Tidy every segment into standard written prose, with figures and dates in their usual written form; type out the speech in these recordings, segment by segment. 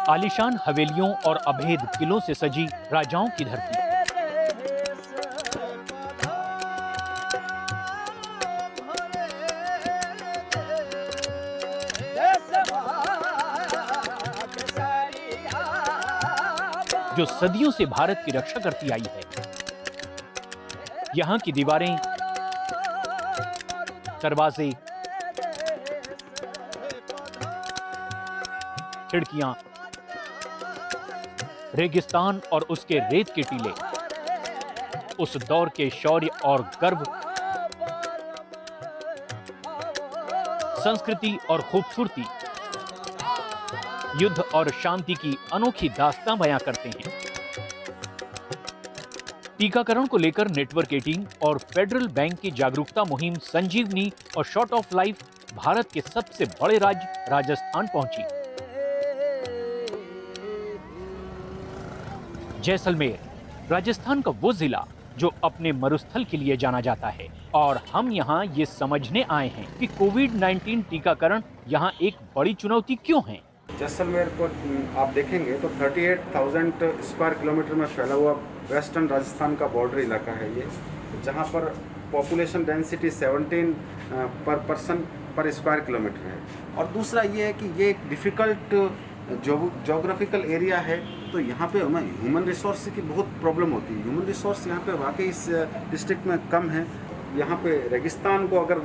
आलीशान हवेलियों और अभेद किलों से सजी राजाओं की धरती। जो सदियों से भारत की रक्षा करती आई है। यहां की दीवारें, दरवाजे, खिड़कियां, रेगिस्तान और उसके रेत के टीले उस दौर के शौर्य और गर्व, संस्कृति और खूबसूरती, युद्ध और शांति की अनोखी दास्तां बयां करते हैं। टीकाकरण को लेकर नेटवर्क 18 और फेडरल बैंक की जागरूकता मुहिम संजीवनी और शॉर्ट ऑफ लाइफ भारत के सबसे बड़े राज्य राजस्थान पहुंची। जैसलमेर राजस्थान का वो जिला जो अपने मरुस्थल के लिए जाना जाता है, और हम यहाँ ये समझने आए हैं कि कोविड-19 टीकाकरण यहाँ एक बड़ी चुनौती क्यों है। जैसलमेर को आप देखेंगे तो 38,000 स्क्वायर किलोमीटर में फैला हुआ वेस्टर्न राजस्थान का बॉर्डर इलाका है ये, जहाँ पर पॉपुलेशन डेंसिटी 17 पर पर्सन पर स्क्वायर किलोमीटर है। और दूसरा ये है कि ये एक डिफ़िकल्ट जोग्राफिकल एरिया है, तो यहाँ पे हमें ह्यूमन रिसोर्स की बहुत प्रॉब्लम होती है। ह्यूमन रिसोर्स यहाँ पे वाकई इस डिस्ट्रिक्ट में कम है। यहाँ पे रेगिस्तान को अगर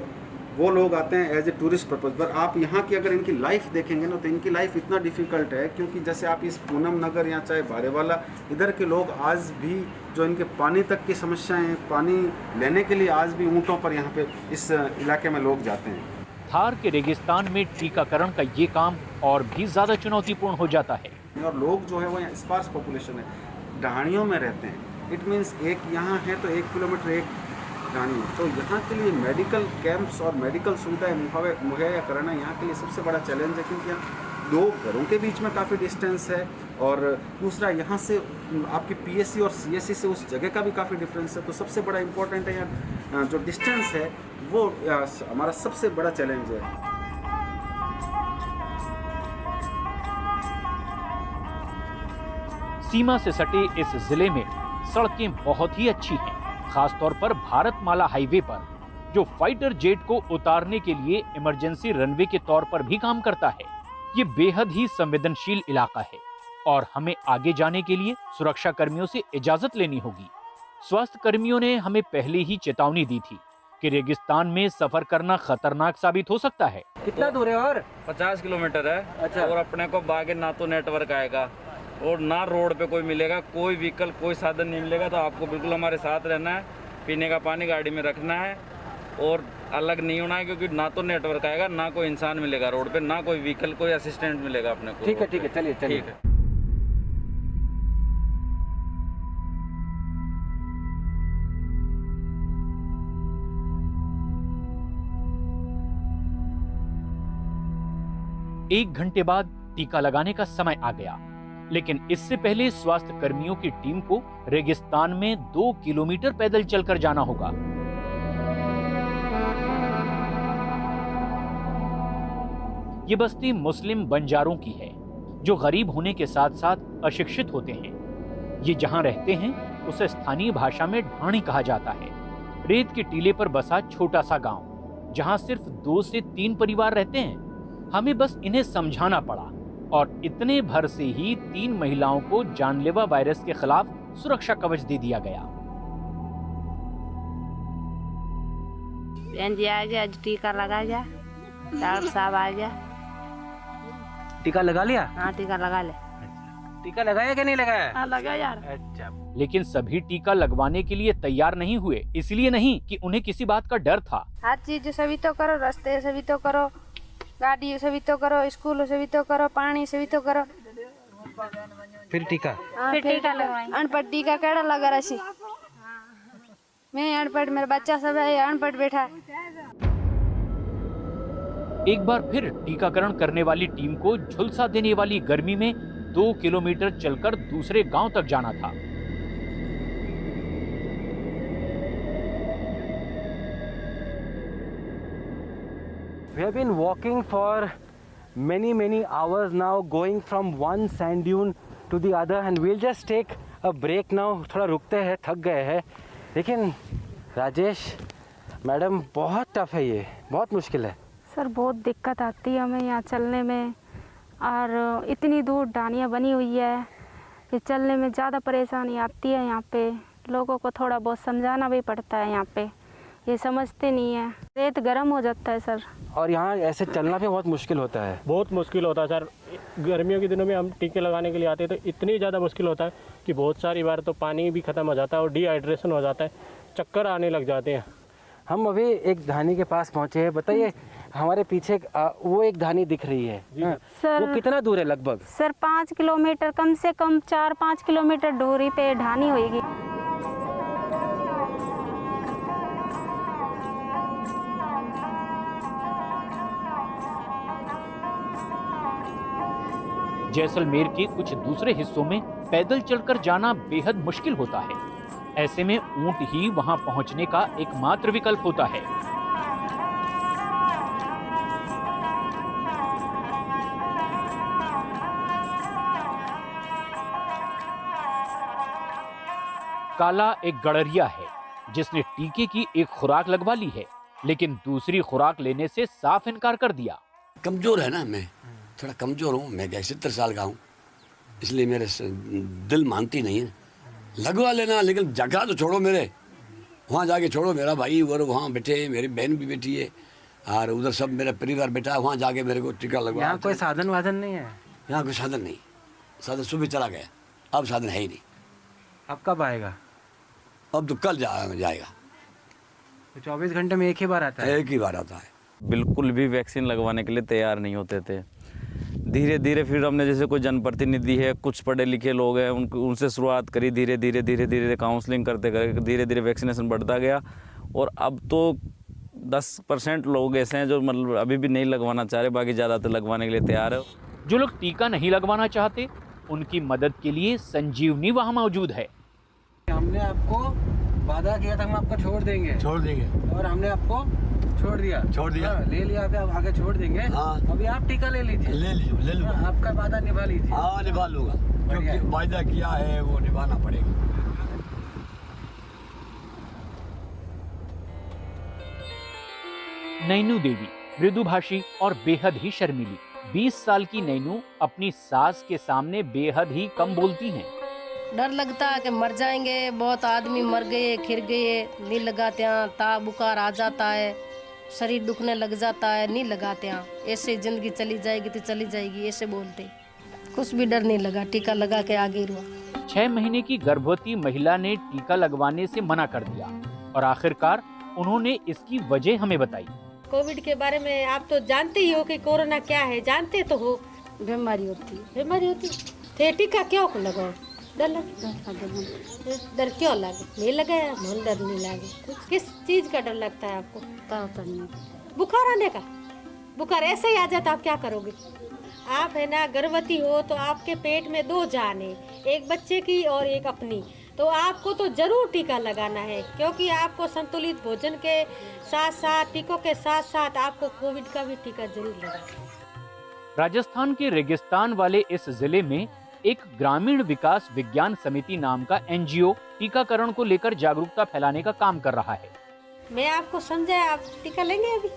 वो लोग आते हैं एज ए टूरिस्ट पर्पज़ पर, आप यहाँ की अगर इनकी लाइफ देखेंगे ना तो इनकी लाइफ इतना डिफ़िकल्ट है, क्योंकि जैसे आप इस पूनम नगर या चाहे बारेवाला, इधर के लोग आज भी जो इनके पानी तक की समस्याएं हैं, पानी लेने के लिए आज भी ऊँटों पर यहाँ पे इस इलाके में लोग जाते हैं। थार के रेगिस्तान में टीकाकरण का ये काम और भी ज्यादा चुनौतीपूर्ण हो जाता है। और लोग जो है वो यहाँ स्पार्स पॉपुलेशन है, ढाणियों में रहते हैं। इट मीन्स एक यहाँ है तो 1 किलोमीटर एक ढाणी, तो यहाँ के लिए मेडिकल कैंप्स और मेडिकल सुविधाएं मुहैया कराना यहाँ के लिए सबसे बड़ा चैलेंज है, क्योंकि यहाँ 2 घरों के बीच में काफ़ी डिस्टेंस है, और दूसरा यहाँ से आपकी पीएससी और सीएससी से उस जगह का भी काफ़ी डिफरेंस है। तो सबसे बड़ा इम्पोर्टेंट है यहाँ जो डिस्टेंस है वो हमारा सबसे बड़ा चैलेंज है। सीमा से सटे इस जिले में सड़कें बहुत ही अच्छी हैं, खासतौर पर भारतमाला हाईवे पर, जो फाइटर जेट को उतारने के लिए इमरजेंसी रनवे के तौर पर भी काम करता है। ये बेहद ही संवेदनशील इलाका है और हमें आगे जाने के लिए सुरक्षा कर्मियों से इजाजत लेनी होगी। स्वास्थ्य कर्मियों ने हमें पहले ही चेतावनी दी थी कि रेगिस्तान में सफर करना खतरनाक साबित हो सकता है। कितना दूर है? और 50 किलोमीटर है। अच्छा। और अपने को बागे ना तो नेटवर्क आएगा और ना रोड पे कोई मिलेगा, कोई व्हीकल, कोई साधन नहीं मिलेगा। तो आपको बिल्कुल हमारे साथ रहना है, पीने का पानी गाड़ी में रखना है और अलग नहीं होना है, क्योंकि ना तो नेटवर्क आएगा, ना कोई इंसान मिलेगा रोड पे, ना कोई व्हीकल, कोई असिस्टेंट मिलेगा अपने को। ठीक है, चलिए ठीक है। एक घंटे बाद टीका लगाने का समय आ गया, लेकिन इससे पहले स्वास्थ्य कर्मियों की टीम को रेगिस्तान में 2 किलोमीटर पैदल चलकर जाना होगा। ये बस्ती मुस्लिम बंजारों की है, जो गरीब होने के साथ साथ अशिक्षित होते हैं। ये जहां रहते हैं उसे स्थानीय भाषा में ढाणी कहा जाता है। रेत के टीले पर बसा छोटा सा गांव, जहां सिर्फ 2 से 3 परिवार रहते हैं। हमें बस इन्हें समझाना पड़ा, और इतने भर से ही 3 महिलाओं को जानलेवा वायरस के खिलाफ सुरक्षा कवच दे दिया गया। बहन जी आ गया, आज टीका लगा गया, डॉक्टर साहब आ गया। टीका लगा लिया? हाँ, टीका लगा ले। टीका लगाया कि नहीं लगाया? हाँ, लगा यार। अच्छा। लेकिन सभी टीका लगवाने के लिए तैयार नहीं हुए, इसलिए नहीं कि उन्हें किसी बात का डर था। हर चीज से भी तो करो, रास्ते से भी तो करो, गाड़ी से भी तो करो, स्कूल से भी तो करो, पानी से भी तो करो। फिर टीका? हाँ, फिर टीका लगवाएंगे। अनपढ़ टीका केड़ा लगा रसी? मैं अनपढ़, मेरा बच्चा सब है अनपढ़ बैठा है। एक बार फिर टीकाकरण करने वाली टीम को झुलसा देने वाली गर्मी में 2 किलोमीटर चलकर दूसरे गांव तक जाना था। We have been walking for many hours now going from one sand dune to the other, and we'll just take a break now. थोड़ा रुकते हैं, थक गए हैं. लेकिन राजेश मैडम बहुत टफ है, ये बहुत मुश्किल है. सर बहुत दिक्कत आती है हमें यहाँ चलने में, और इतनी दूर डानियाँ बनी हुई है, ये चलने में ज़्यादा परेशानी आती है. यहाँ पे लोगों को थोड़ा बहुत समझाना भी पड़ता है, यहाँ पे ये समझते नहीं है. रेत गर्म हो जाता है सर, और यहाँ ऐसे चलना भी बहुत मुश्किल होता है. बहुत मुश्किल होता है सर. गर्मियों के दिनों में हम टीके लगाने के लिए आते हैं तो इतनी ज़्यादा मुश्किल होता है कि बहुत सारी बार तो पानी भी ख़त्म हो जाता है और डिहाइड्रेशन हो जाता है, चक्कर आने लग जाते हैं. हम अभी एक धानी के पास पहुँचे हैं. बताइए, हमारे पीछे वो एक धानी दिख रही है. सर वो कितना दूर है लगभग? सर 5 किलोमीटर, कम से कम 4-5 किलोमीटर दूरी पे ढानी होगी. जैसलमेर के कुछ दूसरे हिस्सों में पैदल चलकर जाना बेहद मुश्किल होता है. ऐसे में ऊंट ही वहां पहुंचने का एकमात्र विकल्प होता है. काला एक गड़रिया है जिसने टीके की एक खुराक लगवा ली है, लेकिन दूसरी खुराक लेने से साफ इनकार कर दिया. कमज़ोर है ना, मैं थोड़ा कमज़ोर हूँ. मैं 70 साल का हूँ, इसलिए मेरे दिल मानती नहीं है. लगवा लेना, लेकिन जगह तो छोड़ो, मेरे वहाँ जाके छोड़ो. मेरा भाई वो वहाँ बैठे, मेरी बहन भी बैठी है, और उधर सब मेरा परिवार बैठा है. वहाँ जाके मेरे को टीका लगवा. यहाँ कोई साधन वाधन नहीं है? यहाँ कोई साधन नहीं. साधन सुबह चला गया, अब साधन है ही नहीं. अब कब आएगा? अब तो कल जाएगा. 24 घंटे में एक ही बार आता है? एक ही बार आता है. बिल्कुल भी वैक्सीन लगवाने के लिए तैयार नहीं होते थे. धीरे धीरे फिर हमने, जैसे कोई जनप्रतिनिधि है, कुछ पढ़े लिखे लोग हैं, उनसे शुरुआत करी. धीरे धीरे काउंसलिंग करते करते धीरे धीरे वैक्सीनेशन बढ़ता गया, और अब तो 10% लोग ऐसे हैं जो मतलब अभी भी नहीं लगवाना चाह रहे, बाकी ज़्यादातर लगवाने के लिए तैयार है. जो लोग टीका नहीं लगवाना चाहते, उनकी मदद के लिए संजीवनी वहां मौजूद है. हमने आपको वादा किया था, हम आपको छोड़ देंगे, और हमने आपको छोड़ दिया. हाँ, ले लिया. अभी आप आगे छोड़ देंगे. हाँ. अभी आप टीका ले लीजिए. ले लो. हाँ, आपका वादा निभा लीजिए. हाँ, निभा लूँगा. जो वादा किया है वो निभाना पड़ेगा. नैनू देवी मृदुभाषी और बेहद ही शर्मीली. 20 साल की नैनू अपनी सास के सामने बेहद ही कम बोलती हैं. डर लगता है कि मर जाएंगे, बहुत आदमी मर गए, खिर गए, नहीं लगाते हैं. ताव बुखार आ जाता है, शरीर दुखने लग जाता है, नहीं लगाते हैं. ऐसे जिंदगी चली जाएगी तो चली जाएगी, ऐसे बोलते. कुछ भी डर नहीं लगा, टीका लगा के आगे रुआ. 6 महीने की गर्भवती महिला ने टीका लगवाने से मना कर दिया, और आखिरकार उन्होंने इसकी वजह हमें बताई. कोविड के बारे में आप तो जानते ही हो कि कोरोना क्या है, जानते तो हो. बीमारी होती थे टीका क्यों लगाओ? डर क्यों लगे? नहीं लगाया, मन डर नहीं लगे. किस चीज का डर लगता है आपको? बुखार आने का. बुखार ऐसे ही आ जाता, आप क्या करोगे? आप है ना गर्भवती हो तो आपके पेट में 2 जान है, एक बच्चे की और एक अपनी. तो आपको तो जरूर टीका लगाना है, क्योंकि आपको संतुलित भोजन के साथ साथ, टीकों के साथ साथ आपको कोविड का भी टीका जरूर लगाना है. राजस्थान के रेगिस्तान वाले इस जिले में एक ग्रामीण विकास विज्ञान समिति नाम का एनजीओ टीकाकरण को लेकर जागरूकता फैलाने का काम कर रहा है. मैं आपको समझाया, आप टीका लेंगे अभी?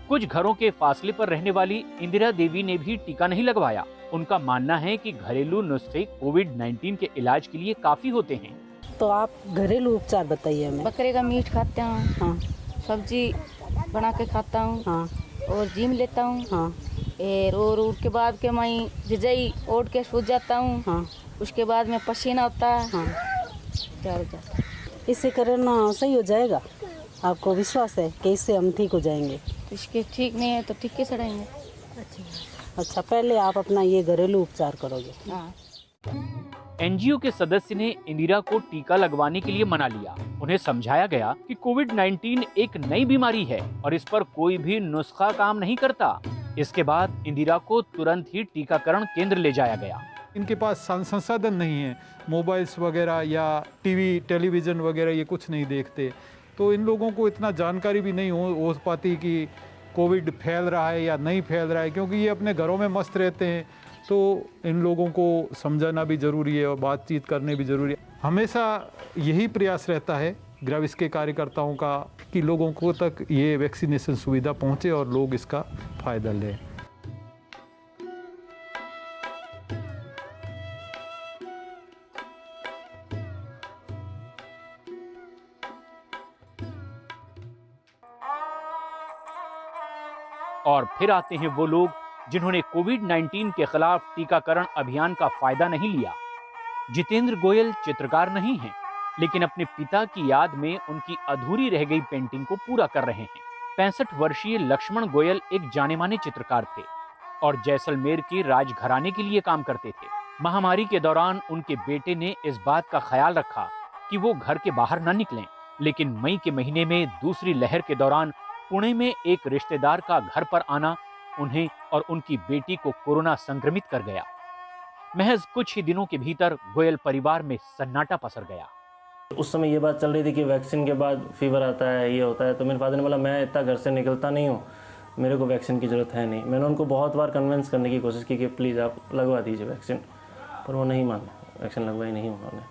कुछ घरों के फासले पर रहने वाली इंदिरा देवी ने भी टीका नहीं लगवाया. उनका मानना है कि घरेलू नुस्खे कोविड-19 के इलाज के लिए काफी होते हैं. तो आप घरेलू उपचार बताइए हमें. बकरे का मीट खाता हूँ. हाँ. सब्जी बना के खाता हूँ. हाँ. और जिम लेता हूँ. हाँ. और उसके बाद के मैं रजाई ओढ़ के सो जाता हूँ. हाँ. उसके बाद में पसीना होता है. हाँ. क्या हो जाता है. इससे करना सही हो जाएगा? आपको विश्वास है कि इससे हम ठीक हो जाएंगे? इसके ठीक नहीं है तो ठीक कैसे रहेंगे? अच्छा, पहले आप अपना ये घरेलू उपचार करोगे? हाँ. एनजीओ के सदस्य ने इंदिरा को टीका लगवाने के लिए मना लिया. उन्हें समझाया गया कि कोविड-19 एक नई बीमारी है और इस पर कोई भी नुस्खा काम नहीं करता. इसके बाद इंदिरा को तुरंत ही टीकाकरण केंद्र ले जाया गया. इनके पास संसाधन नहीं है, मोबाइल्स वगैरह या टीवी टेलीविज़न वगैरह ये कुछ नहीं देखते, तो इन लोगों को इतना जानकारी भी नहीं हो पाती कि कोविड फैल रहा है या नहीं फैल रहा है, क्योंकि ये अपने घरों में मस्त रहते हैं। तो इन लोगों को समझाना भी ज़रूरी है और बातचीत करने भी ज़रूरी है। हमेशा यही प्रयास रहता है ग्रेविस के कार्यकर्ताओं का कि लोगों को तक ये वैक्सीनेशन सुविधा पहुँचे और लोग इसका फ़ायदा लें। और फिर आते हैं वो लोग जिन्होंने कोविड-19 के खिलाफ टीकाकरण अभियान का फायदा नहीं लिया। जितेंद्र गोयल चित्रकार नहीं हैं, लेकिन अपने पिता की याद में उनकी अधूरी रह गई पेंटिंग को पूरा कर रहे हैं। 65 वर्षीय लक्ष्मण गोयल एक जाने-माने चित्रकार थे और जैसलमेर के राजघराने के लिए काम करते थे। महामारी के दौरान उनके बेटे ने इस बात का ख्याल रखा कि वो घर के बाहर न निकलें, लेकिन मई के महीने में दूसरी लहर के दौरान पुणे में एक रिश्तेदार का घर पर आना उन्हें और उनकी बेटी को कोरोना संक्रमित कर गया। महज कुछ ही दिनों के भीतर गोयल परिवार में सन्नाटा पसर गया। उस समय ये बात चल रही थी कि वैक्सीन के बाद फीवर आता है, ये होता है। तो मेरे फादर ने बोला मैं इतना घर से निकलता नहीं हूँ, मेरे को वैक्सीन की ज़रूरत है नहीं। मैंने उनको बहुत बार कन्विंस करने की कोशिश की कि प्लीज़ आप लगवा दीजिए वैक्सीन, पर वो नहीं माने, वैक्सीन लगवाई नहीं उन्होंने।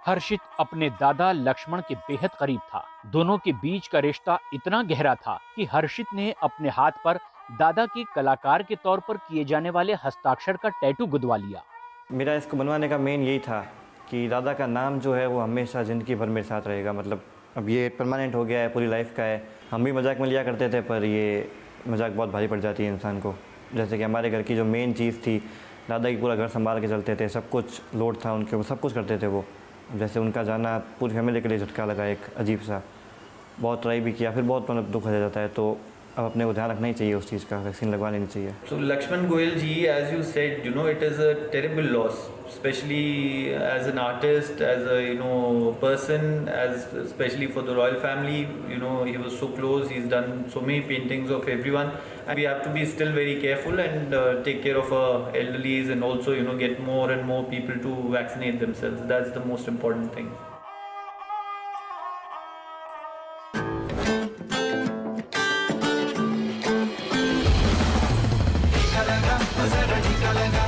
हर्षित अपने दादा लक्ष्मण के बेहद करीब था। दोनों के बीच का रिश्ता इतना गहरा था कि हर्षित ने अपने हाथ पर दादा के कलाकार के तौर पर किए जाने वाले हस्ताक्षर का टैटू गुदवा लिया। मेरा इसको बनवाने का मेन यही था कि दादा का नाम जो है वो हमेशा ज़िंदगी भर मेरे साथ रहेगा। मतलब अब ये परमानेंट हो गया है, पूरी लाइफ का है। हम भी मजाक में लिया करते थे, पर ये मजाक बहुत भारी पड़ जाती है इंसान को। जैसे कि हमारे घर की जो मेन चीज़ थी, दादा की पूरा घर संभाल के चलते थे, सब कुछ लोड था उनके, वो सब कुछ करते थे वो। जैसे उनका जाना पूरी फैमिली के लिए झटका लगा, एक अजीब सा। बहुत ट्राई भी किया, फिर बहुत मतलब दुख हो जाता है। तो अब अपने को ध्यान रखना ही चाहिए उस चीज़ का, वैक्सीन लगवा लेनी चाहिए। So Lakshman Goyal ji, as you said, it is a terrible loss, especially as an artist, as a person, as especially for the royal family. He was so close. He's done so many paintings of everyone, and we have to be still very careful and take care of our elderlies, and also get more and more people to vaccinate themselves. That's the most important thing. टीका लगा,